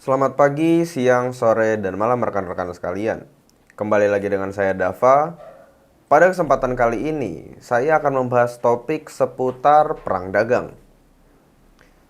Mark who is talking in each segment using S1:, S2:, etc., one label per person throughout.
S1: Selamat pagi, siang, sore, dan malam rekan-rekan sekalian. Kembali lagi dengan saya Dava. Pada kesempatan kali ini, saya akan membahas topik seputar perang dagang.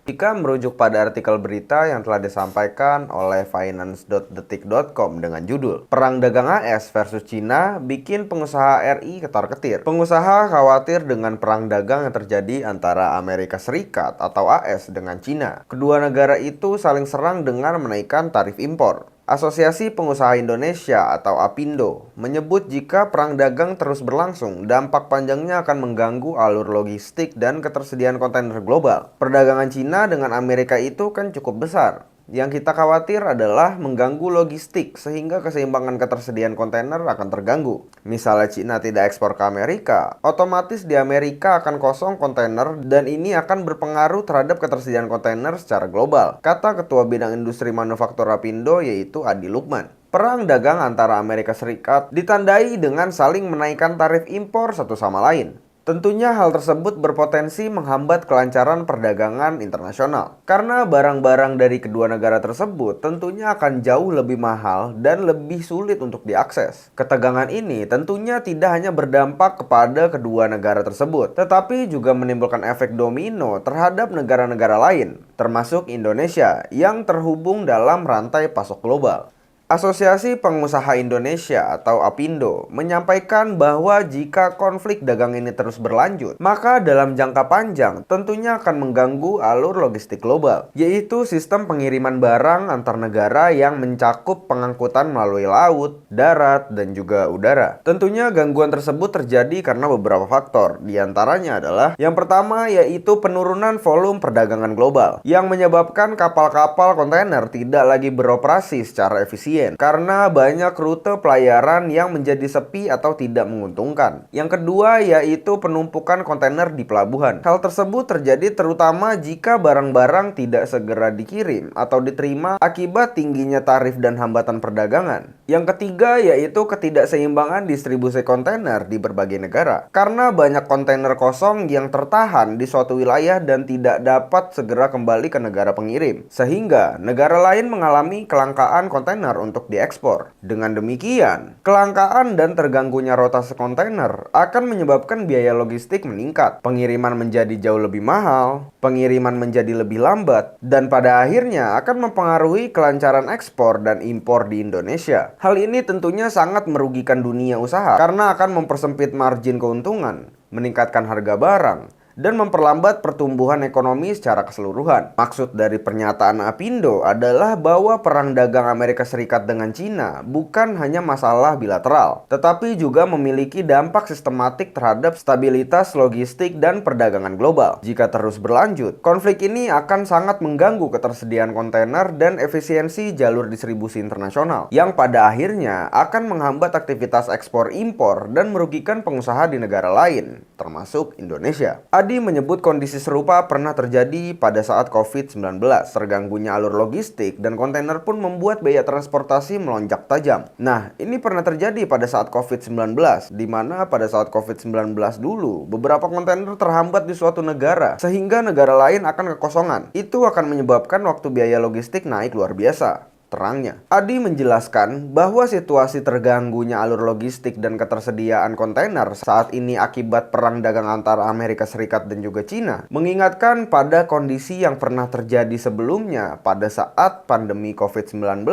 S1: Jika merujuk pada artikel berita yang telah disampaikan oleh finance.detik.com dengan judul Perang Dagang AS versus Cina bikin pengusaha RI ketar-ketir. Pengusaha khawatir dengan perang dagang yang terjadi antara Amerika Serikat atau AS dengan Cina. Kedua negara itu saling serang dengan menaikkan tarif impor. Asosiasi Pengusaha Indonesia atau APindo menyebut jika perang dagang terus berlangsung, dampak panjangnya akan mengganggu alur logistik dan ketersediaan kontainer global. Perdagangan Cina dengan Amerika itu kan cukup besar. Yang kita khawatir adalah mengganggu logistik sehingga keseimbangan ketersediaan kontainer akan terganggu. Misalnya Cina tidak ekspor ke Amerika, otomatis di Amerika akan kosong kontainer dan ini akan berpengaruh terhadap ketersediaan kontainer secara global, kata Ketua Bidang Industri Manufaktur Apindo yaitu Adi Lukman. Perang dagang antara Amerika Serikat ditandai dengan saling menaikkan tarif impor satu sama lain. Tentunya hal tersebut berpotensi menghambat kelancaran perdagangan internasional. Karena barang-barang dari kedua negara tersebut tentunya akan jauh lebih mahal dan lebih sulit untuk diakses. Ketegangan ini tentunya tidak hanya berdampak kepada kedua negara tersebut, tetapi juga menimbulkan efek domino terhadap negara-negara lain, termasuk Indonesia yang terhubung dalam rantai pasok global. Asosiasi Pengusaha Indonesia atau APindo menyampaikan bahwa jika konflik dagang ini terus berlanjut, maka dalam jangka panjang tentunya akan mengganggu alur logistik global, yaitu sistem pengiriman barang antar negara yang mencakup pengangkutan melalui laut, darat, dan juga udara. Tentunya gangguan tersebut terjadi karena beberapa faktor, diantaranya adalah yang pertama yaitu penurunan volume perdagangan global, yang menyebabkan kapal-kapal kontainer tidak lagi beroperasi secara efisien karena banyak rute pelayaran yang menjadi sepi atau tidak menguntungkan. Yang kedua yaitu penumpukan kontainer di pelabuhan. Hal tersebut terjadi terutama jika barang-barang tidak segera dikirim atau diterima akibat tingginya tarif dan hambatan perdagangan. Yang ketiga yaitu ketidakseimbangan distribusi kontainer di berbagai negara. Karena banyak kontainer kosong yang tertahan di suatu wilayah dan tidak dapat segera kembali ke negara pengirim, sehingga negara lain mengalami kelangkaan kontainer untuk diekspor. Dengan demikian, kelangkaan dan terganggunya rotasi kontainer akan menyebabkan biaya logistik meningkat, pengiriman menjadi jauh lebih mahal, pengiriman menjadi lebih lambat, dan pada akhirnya akan mempengaruhi kelancaran ekspor dan impor di Indonesia. Hal ini tentunya sangat merugikan dunia usaha karena akan mempersempit margin keuntungan, meningkatkan harga barang, dan memperlambat pertumbuhan ekonomi secara keseluruhan. Maksud dari pernyataan APindo adalah bahwa perang dagang Amerika Serikat dengan Cina bukan hanya masalah bilateral, tetapi juga memiliki dampak sistematik terhadap stabilitas logistik dan perdagangan global. Jika terus berlanjut, konflik ini akan sangat mengganggu ketersediaan kontainer dan efisiensi jalur distribusi internasional, yang pada akhirnya akan menghambat aktivitas ekspor impor dan merugikan pengusaha di negara lain, termasuk Indonesia. Adi menyebut kondisi serupa pernah terjadi pada saat COVID-19. Terganggunya alur logistik dan kontainer pun membuat biaya transportasi melonjak tajam. Nah, ini pernah terjadi pada saat COVID-19, di mana pada saat COVID-19 dulu, beberapa kontainer terhambat di suatu negara, sehingga negara lain akan kekosongan. Itu akan menyebabkan waktu biaya logistik naik luar biasa. Terangnya, Adi menjelaskan bahwa situasi terganggunya alur logistik dan ketersediaan kontainer saat ini akibat perang dagang antara Amerika Serikat dan juga Cina mengingatkan pada kondisi yang pernah terjadi sebelumnya pada saat pandemi COVID-19.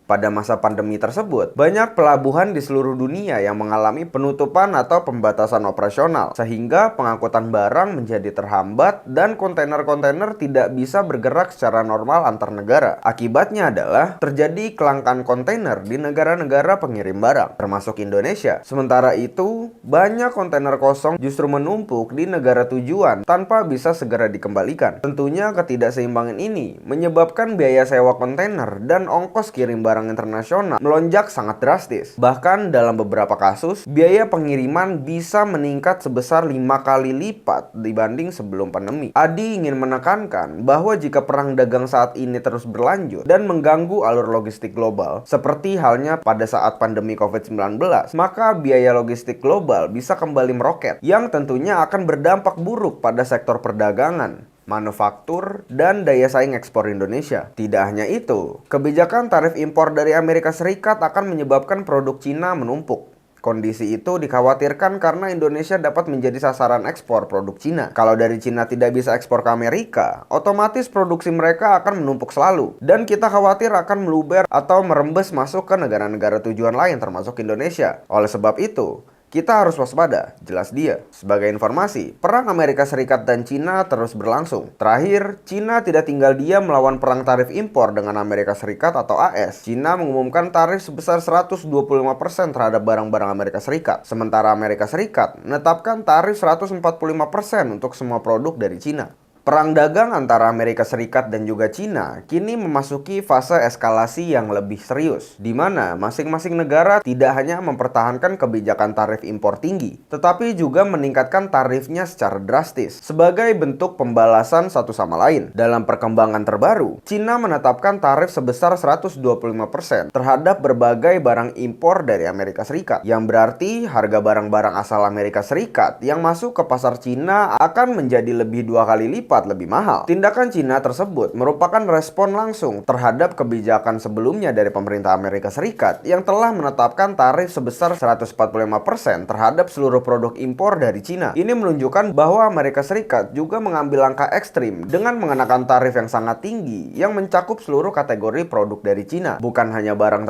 S1: Pada masa pandemi tersebut, banyak pelabuhan di seluruh dunia yang mengalami penutupan atau pembatasan operasional, sehingga pengangkutan barang menjadi terhambat dan kontainer-kontainer tidak bisa bergerak secara normal antar negara. Akibatnya adalah terjadi kelangkaan kontainer di negara-negara pengirim barang, termasuk Indonesia. Sementara itu, banyak kontainer kosong justru menumpuk di negara tujuan tanpa bisa segera dikembalikan. Tentunya ketidakseimbangan ini menyebabkan biaya sewa kontainer dan ongkos kirim barang internasional melonjak sangat drastis. Bahkan dalam beberapa kasus, biaya pengiriman bisa meningkat sebesar 5 kali lipat dibanding sebelum pandemi. Adi ingin menekankan bahwa jika perang dagang saat ini terus berlanjut dan mengganggu alur logistik global, seperti halnya pada saat pandemi COVID-19, maka biaya logistik global bisa kembali meroket, yang tentunya akan berdampak buruk pada sektor perdagangan. manufaktur, dan daya saing ekspor Indonesia. Tidak hanya itu, kebijakan tarif impor dari Amerika Serikat akan menyebabkan produk Cina menumpuk. Kondisi itu dikhawatirkan karena Indonesia dapat menjadi sasaran ekspor produk Cina. Kalau dari Cina tidak bisa ekspor ke Amerika, otomatis produksi mereka akan menumpuk selalu. Dan kita khawatir akan meluber atau merembes masuk ke negara-negara tujuan lain termasuk Indonesia. Oleh sebab itu, kita harus waspada, jelas dia. Sebagai informasi, perang Amerika Serikat dan Cina terus berlangsung. Terakhir, Cina tidak tinggal diam melawan perang tarif impor dengan Amerika Serikat atau AS. Cina mengumumkan tarif sebesar 125% terhadap barang-barang Amerika Serikat. Sementara Amerika Serikat menetapkan tarif 145% untuk semua produk dari Cina. Perang dagang antara Amerika Serikat dan juga Cina kini memasuki fase eskalasi yang lebih serius, di mana masing-masing negara tidak hanya mempertahankan kebijakan tarif impor tinggi, tetapi juga meningkatkan tarifnya secara drastis sebagai bentuk pembalasan satu sama lain. Dalam perkembangan terbaru, Cina menetapkan tarif sebesar 125% terhadap berbagai barang impor dari Amerika Serikat, yang berarti harga barang-barang asal Amerika Serikat yang masuk ke pasar Cina akan menjadi lebih 2 kali lipat lebih mahal. Tindakan Cina tersebut merupakan respon langsung terhadap kebijakan sebelumnya dari pemerintah Amerika Serikat yang telah menetapkan tarif sebesar 145% terhadap seluruh produk impor dari Cina. Ini menunjukkan bahwa Amerika Serikat juga mengambil langkah ekstrim dengan mengenakan tarif yang sangat tinggi yang mencakup seluruh kategori produk dari Cina, bukan hanya barang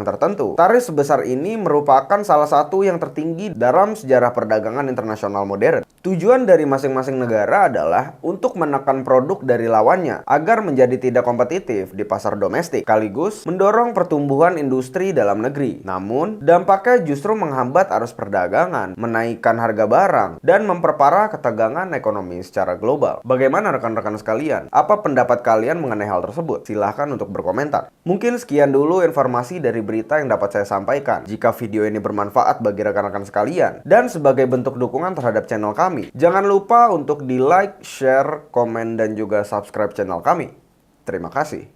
S1: tertentu. Tarif sebesar ini merupakan salah satu yang tertinggi dalam sejarah perdagangan internasional modern. Tujuan dari masing-masing negara adalah untuk menekan produk dari lawannya agar menjadi tidak kompetitif di pasar domestik, sekaligus mendorong pertumbuhan industri dalam negeri. Namun, dampaknya justru menghambat arus perdagangan, menaikkan harga barang, dan memperparah ketegangan ekonomi secara global. Bagaimana rekan-rekan sekalian? Apa pendapat kalian mengenai hal tersebut? Silahkan untuk berkomentar. Mungkin sekian dulu informasi dari berita yang dapat saya sampaikan. Jika video ini bermanfaat bagi rekan-rekan sekalian dan sebagai bentuk dukungan terhadap channel kami, jangan lupa untuk di like, share, komen, dan juga subscribe channel kami. Terima kasih.